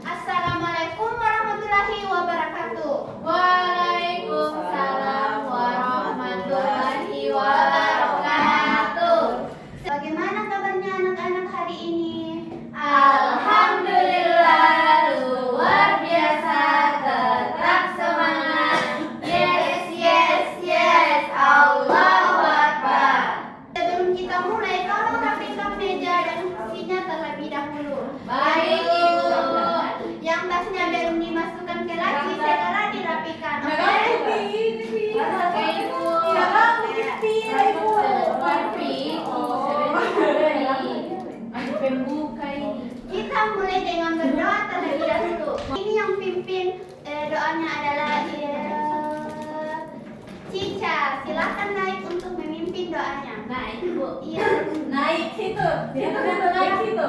Assalamualaikum warahmatullahi wabarakatuh. Waalaikumsalam warahmatullahi wabarakatuh. Bagaimana kabarnya anak-anak hari ini? Alhamdulillah luar biasa, tetap semangat. Yes, yes, yes, Allahu Akbar. Sebelum kita mulai, tolong rapikan meja dan kursinya terlebih dahulu. Baik, Ibu. Yang tasnya belum dimasukkan ke laci segera dirapikan. Oke? Oke, Ibu. Pembuka ini. Kita mulai dengan berdoa terlebih dahulu. Ini yang pimpin doanya adalah Cica. Silakan naik untuk memimpin doanya. Naik, Ibu. Iya. Naik situ. Naik situ.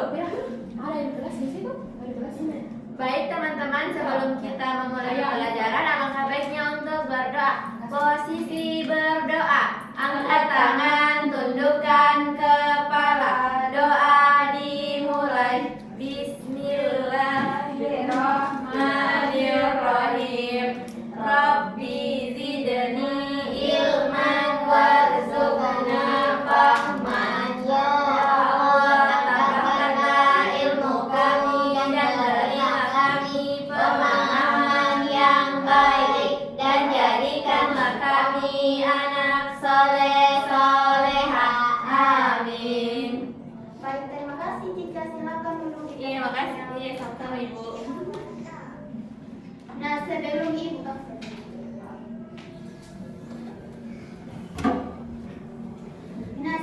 Ada di kelas di situ? Ada di kelas ini. Baik teman-teman, sebelum kita memulai pelajaran, alangkah baiknya untuk berdoa. Posisi berdoa, angkat tangan, tundukkan kepala. Doa dimulai. Bismillahirrahmanirrahim. Rabbi zidni ilman warzuqna fahman. Ya Allah, tambahkanlah ilmu kami dan berilah kami pemahaman yang baik, dan jadikanlah kami anak soleh soleha. Amin. Baik, terima kasih Cica. Silakan duduk. Iya, makasih. Iya, sama-sama Ibu. Nah,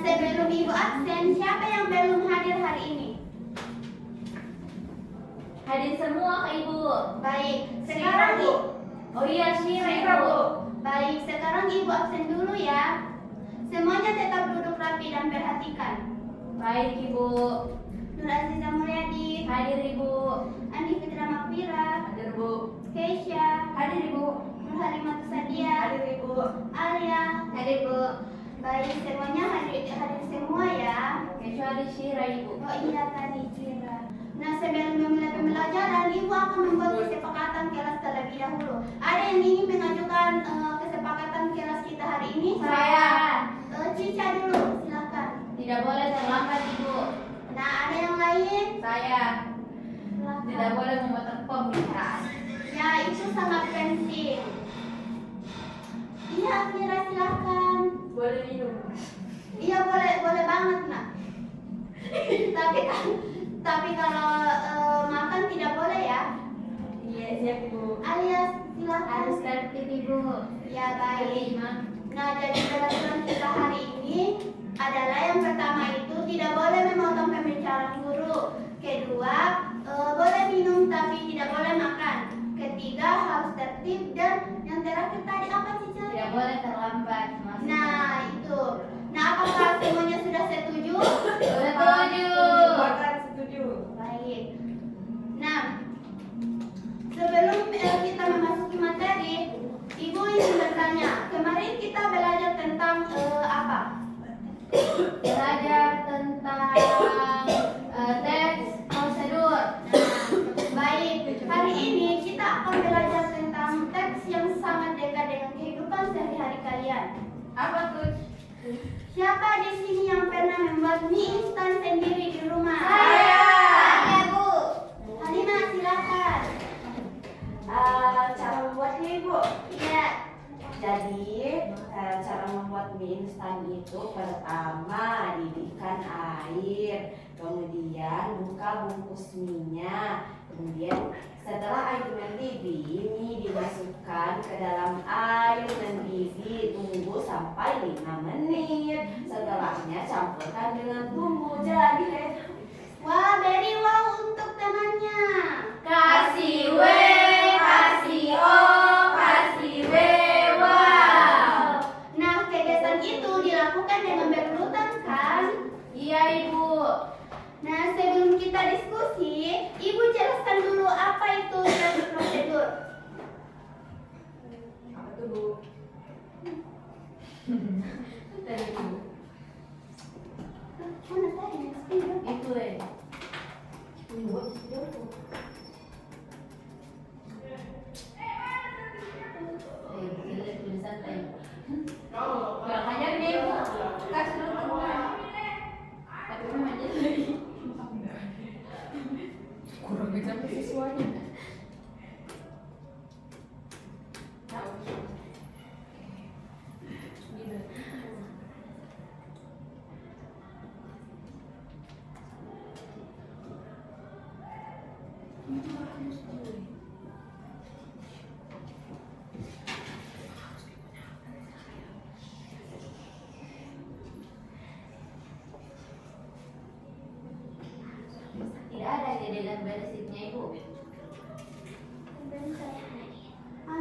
sebelum Ibu absen, siapa yang belum hadir hari ini? Hadir semua Kak Ibu. Baik, sekarang Ibu. Oh iya, Syira Ibu. Baik, sekarang Ibu absen dulu ya. Semuanya tetap duduk rapi dan perhatikan. Baik Ibu. Nur Aziza Mulyadi, Hadir Ibu. Andi Fitra Makfira, Hadir Bu. Keisha, Hadir Ibu. Nur Halimatu Sadia, Hadir Ibu. Alia. Hadir Bu. Baik, semuanya hadir semua ya. Kecuali Syira Ibu. Oh iya tadi Cira. Nah, sebelum memulai pembelajaran, Ibu akan membuat kesepakatan kelas terlebih dahulu. Ada yang ingin mengajukan kesepakatan kelas kita hari ini? Saya. Cica dulu, silakan. Tidak boleh terlambat Ibu. Nah, ada yang lain? Saya. Silakan. Tidak boleh memotong pembicaraan. Ya, itu sangat penting. Iya, Mira, silakan. Boleh minum. Iya, boleh banget, Nak. tapi kalau makan tidak boleh ya. Iya, siap Ibu. Alias, silakan. Harus tertib Ibu. Ya, baik. Imam. Nah, jadi peraturan kita hari ini adalah yang pertama itu tidak boleh memotong pembicaraan guru. Kedua, boleh minum tapi tidak boleh makan. Ketiga, harus tertib, dan yang terakhir tadi apa Cica? Tidak boleh terlambat. Nah, itu. Nah, apakah semuanya sudah setuju? Setuju. Baik. Nah, sebelum kita memasuki materi, Ibu ingin bertanya, kemarin kita belajar tentang apa? Belajar tentang teks prosedur. Baik, hari ini kita akan belajar tentang teks yang sangat dekat dengan kehidupan sehari-hari kalian. Apa tuh? Siapa di sini yang pernah membuat mie instan sendiri di rumah? Saya, Bu. Halimah, silakan. Cara membuatnya Ibu. Iya. Jadi cara membuat mie instan itu pertama didihkan air, kemudian buka bungkus mie-nya, kemudian setelah air mendidih, mie dimasukkan ke dalam air mendidih, tunggu sampai 5 menit. Setelahnya campurkan dengan bumbu, jadi Wah, very wow untuk temannya. kasih W, kasih O, kasih W, wow. Nah, kegiatan itu dilakukan dengan berurutan kan? Iya Ibu. Nah, sebelum kita diskusi, Ibu jelaskan dulu apa itu teks prosedur. Apa tuh Bu? Tadi Bu. Mana begitu siswanya. Tahu. Gitu. Tidak ada keadaan beresitnya Ibu.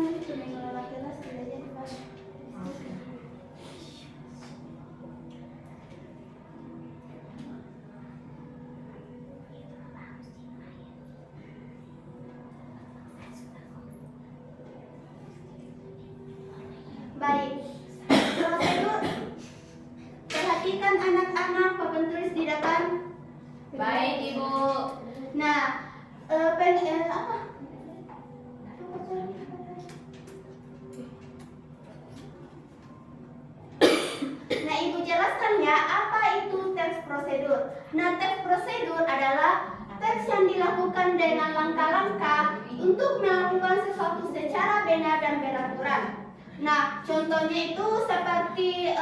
Itu mengelola kelas tidak jadi Pak. Baik, prosedur. Perhatikan anak-anak, papan tulis di depan. Baik Ibu. Nah, apa? Nah, Ibu jelaskan ya, apa itu teks prosedur. Nah, teks prosedur adalah teks yang dilakukan dengan langkah-langkah untuk melakukan sesuatu secara benar dan beraturan. Nah, contohnya itu seperti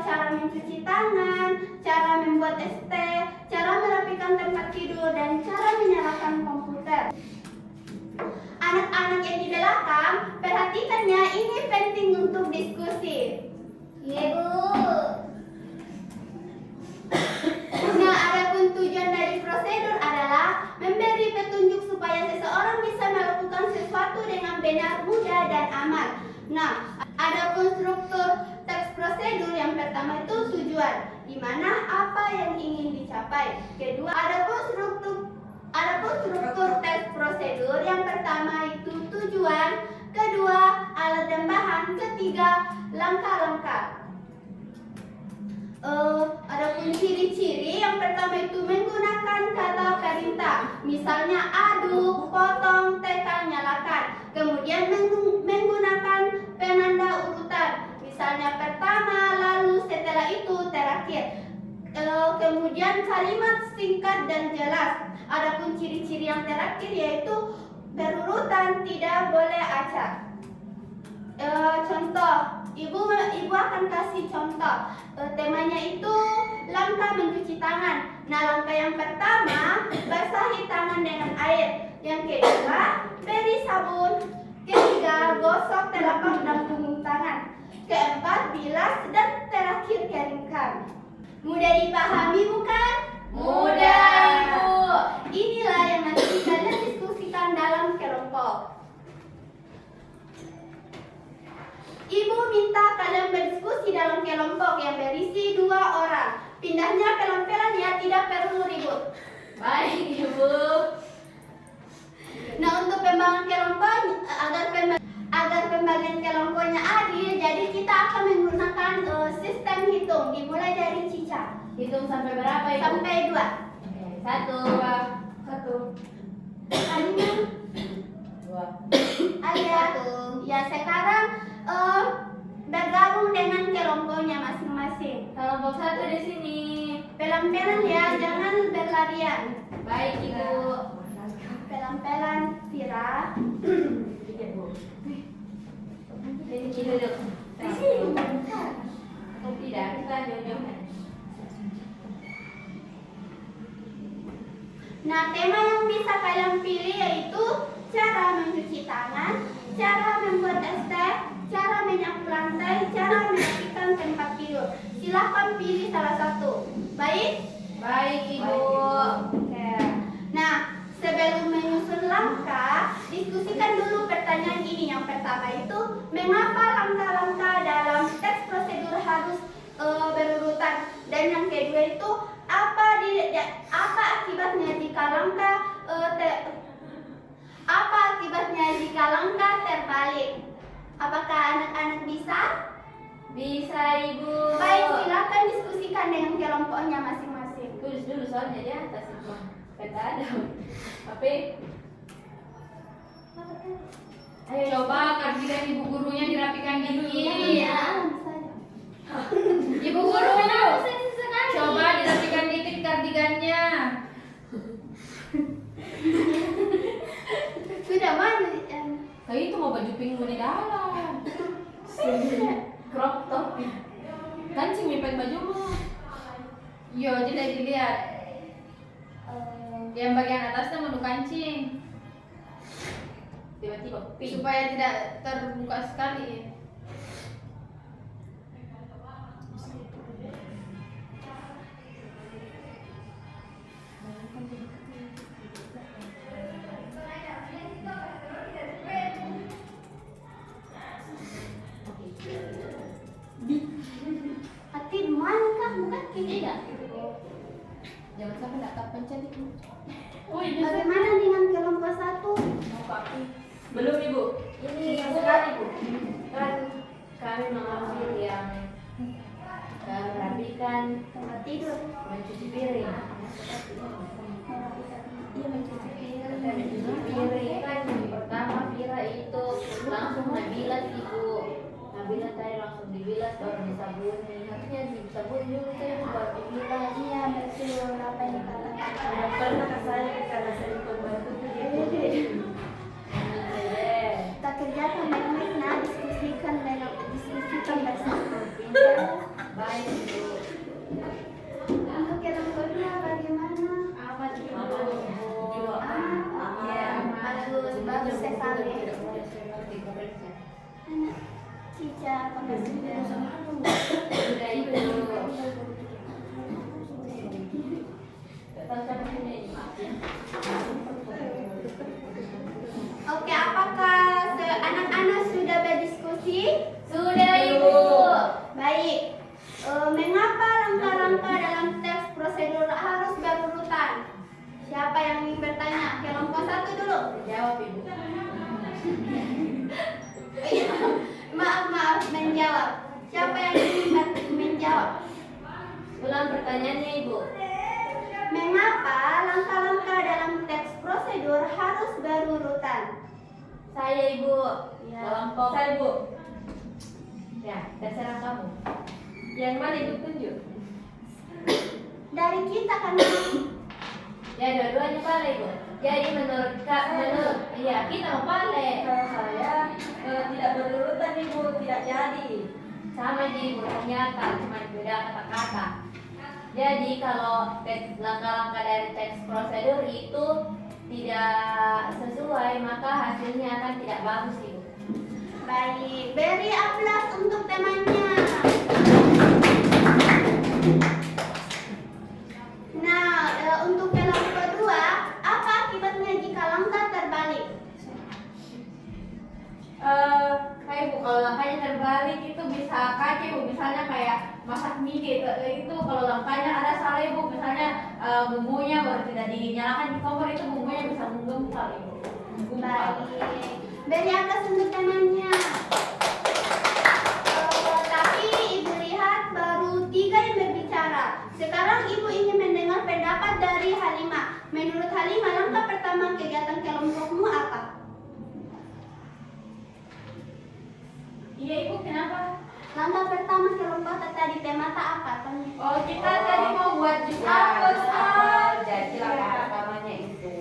cara mencuci tangan, cara membuat es teh, cara merapikan tempat tidur, dan cara menyalakan komputer. Anak-anak yang di belakang, perhatikan ya, ini penting untuk diskusi. Iya, Bu. Nah, adapun tujuan dari prosedur adalah memberi petunjuk supaya seseorang bisa melakukan sesuatu dengan benar, mudah, dan aman. Nah, adapun struktur teks prosedur yang pertama itu tujuan, di mana apa yang ingin dicapai. Kedua, adapun struktur teks prosedur yang pertama itu tujuan, kedua alat dan bahan, ketiga langkah-langkah. Adapun ciri-ciri yang pertama itu menggunakan kata perintah, misalnya aduk, potong, tekan, nyalakan. Kemudian menggunakan penanda urutan, misalnya pertama, lalu setelah itu terakhir. Kemudian kalimat singkat dan jelas. Adapun ciri-ciri yang terakhir yaitu berurutan, tidak boleh acak. Contoh, ibu akan kasih contoh. Temanya itu langkah mencuci tangan. Nah, langkah yang pertama, basahi tangan dengan air. Yang kedua, beri sabun. Ketiga, gosok telapak dan punggung tangan. Keempat, bilas, dan terakhir keringkan. Mudah dipahami bukan? Mudah, Ibu. Inilah yang nanti kalian diskusikan dalam kelompok. Ibu minta kalian berdiskusi dalam kelompok yang berisi 2 orang. Pindahnya pelan-pelan ya, tidak perlu ribut. Baik Ibu. Nah, untuk pembagian kelompok, agar pembagian kelompoknya adil, jadi kita akan menggunakan sistem hitung. Dimulai dari Cica. Hitung sampai berapa Ibu? Sampai 2. Oke, 1, 1, Alina, 2. Alia. Ya, sekarang bergabung dengan kelompoknya masing-masing. Kelompok 1 di sini. Pelan-pelan ya, jangan berlarian. Baik Ibu. Pelan-pelan, Vira. Sini duduk. Di sini. Atau tidak, kita jauh-jauhan. Nah, tema yang bisa kalian pilih yaitu cara mencuci tangan, cara membuat es teh, cara menyapu lantai, cara merapikan tempat tidur. Silahkan pilih salah satu. Baik? Baik Ibu. Oke. Nah, sebelum menyusun langkah, diskusikan dulu pertanyaan ini. Yang pertama itu, mengapa langkah-langkah dalam teks prosedur harus berurutan? Dan yang kedua itu, apa akibatnya jika langkah terbalik? Apakah anak-anak bisa? Bisa Ibu. Baik, silakan diskusikan dengan kelompoknya masing-masing. Tulis dulu soalnya di atas itu. Kata ada. Tapi ayo coba kardigan ibu gurunya dirapikan dikit. Iya. Ibu guru, coba dirapikan dikit kardigannya. itu mau baju pink di dalam. Crop top. Kancing mepet baju mah. Yo, jadi dilihat. Yang bagian atasnya menu kancing. Tiba-tiba pink. Supaya tidak terbuka sekali. Hati mana kah? Bukan Tidak. Jangan sampai tak pencet itu. Oh iya. Bagaimana dengan kelompok 1? Belum Ibu. Ini sekali Bu. Kan kami mengambil yang merapikan Tempat tidur. mencuci piring. Iya, mencuci piring. Mencuci piring kan yang pertama Vira itu langsung Nabila Ibu. Nabila tadi langsung dibilas baru disabuni. Harusnya disabuni dulu saya baru dibilas. Iya, betul. Apa yang dikatakan? Sudah pernah ke saya karena saya pembantu tuh gitu. Kita kerjakan baik-baik, nah diskusikan bersama. Baik Ibu. Untuk kelompok 2 bagaimana? Aman Ibu. Bagus sekali. Cica, apa sudah? Sudah Ibu. Oke, apakah anak-anak sudah berdiskusi? Sudah Ibu. Baik. Mengapa langkah-langkah dalam teks prosedur harus berurutan? Siapa yang ingin bertanya? Kelompok 1 dulu. Jawab Ibu. Maaf, menjawab. Siapa yang ingin menjawab? Ulang pertanyaannya Ibu. Mengapa langkah-langkah dalam teks prosedur harus berurutan? Saya Ibu. Ya. Kelompok. Saya Ibu. Ya, terserah kamu. Yang mana Ibu tunjuk? Dari kita kan. Ya, dua-duanya pale Ibu. Jadi menurut iya kita mau pale. Kalau saya tidak berurutan Ibu, tidak jadi. Sama aja Ibu, ternyata cuma beda kata-kata. Jadi kalau langkah-langkah dari teks prosedur itu tidak sesuai, maka hasilnya akan tidak bagus Ibu. Baik, beri aplaus untuk temannya. Nah, untuk kelompok 2, apa akibatnya jika langkah terbalik? Kayak Bu, kalau langkahnya terbalik itu bisa kacau Ibu, misalnya kayak masak mie gitu. Itu kalau langkahnya ada salah Ibu, misalnya bumbunya baru tidak dinyalakan di kompor, itu bumbunya bisa menggempal Ibu. Baik, beri aplaus untuk temannya. Tapi Ibu lihat baru 3 yang berbicara. Sekarang Ibu ingin mendengar pendapat dari Halimah. Menurut Halimah, langkah pertama kegiatan kelompokmu apa? Iya Ibu, kenapa? Langkah pertama kelompok tadi temata apa? Tanya. Oh, kita tadi mau buat jus apel. Jadi langkah pertamanya itu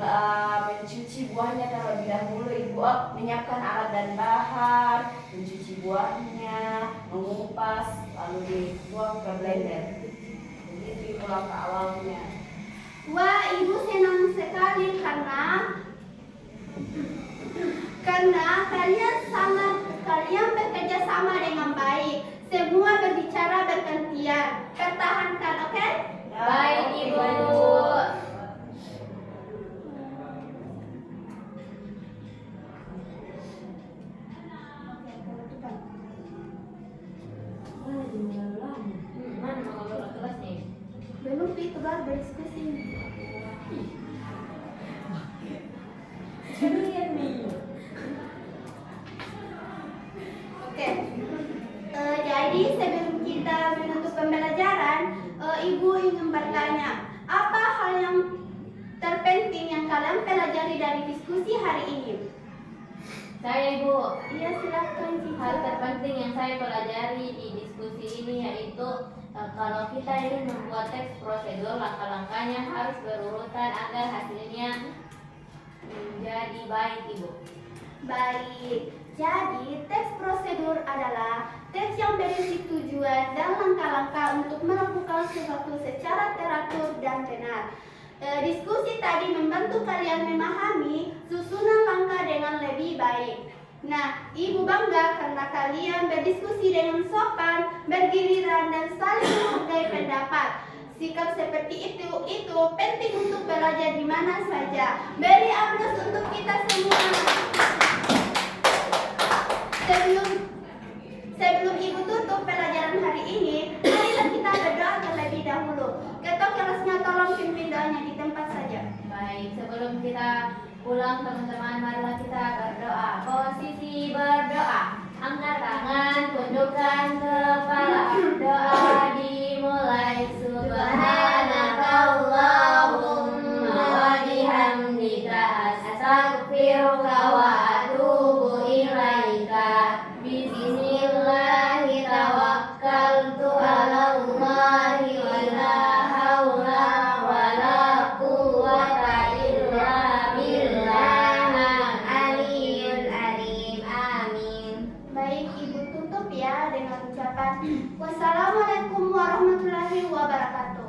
mencuci buahnya terlebih dahulu Ibu. Menyiapkan alat dan bahan, mencuci buahnya, mengupas, lalu dituang ke blender. Jadi itu langkah awalnya. Wah, Ibu senang sekali karena kalian bekerja sama dengan baik. Semua berbicara bergantian. Pertahankan, oke? Baik Ibu. Mana mau ngobrol kelas nih? Belum itu baru berdiskusi. Oke. Jadi sebelum kita menutup pembelajaran, Ibu ingin bertanya, apa hal yang terpenting yang kalian pelajari dari diskusi hari ini? Saya Ibu. Iya, silakan Hal terpenting yang saya pelajari di diskusi ini yaitu kalau kita ingin membuat teks prosedur, langkah-langkahnya harus berurutan agar hasilnya menjadi baik Ibu. Baik, jadi teks prosedur adalah teks yang berisi tujuan dan langkah-langkah untuk melakukan sesuatu secara teratur dan benar. Diskusi tadi membantu kalian memahami susunan langkah dengan lebih baik. Nah, Ibu bangga karena kalian berdiskusi dengan sopan, bergiliran, dan saling menghargai pendapat. Sikap seperti itu penting untuk belajar di mana saja. Beri aplaus untuk kita semua. Sebelum Ibu tutup pelajaran hari ini, marilah kita berdoa terlebih dahulu. Ketua kelasnya tolong pimpin doanya di tempat saja. Baik, sebelum kita pulang teman-teman, marilah kita berdoa. Posisi berdoa. Angkat tangan, tundukkan kepala. Doa dimulai. Subhanakallahumma wa bihamdika astaghfiruka wa atubu ilaika. Bismillahi tawakkaltu 'alallahi wa la haula wa la quwwata illa billahil aliyyil azim. Amin. Baik, Ibu tutup ya dengan ucapan wassalamualaikum warahmatullahi wabarakatuh.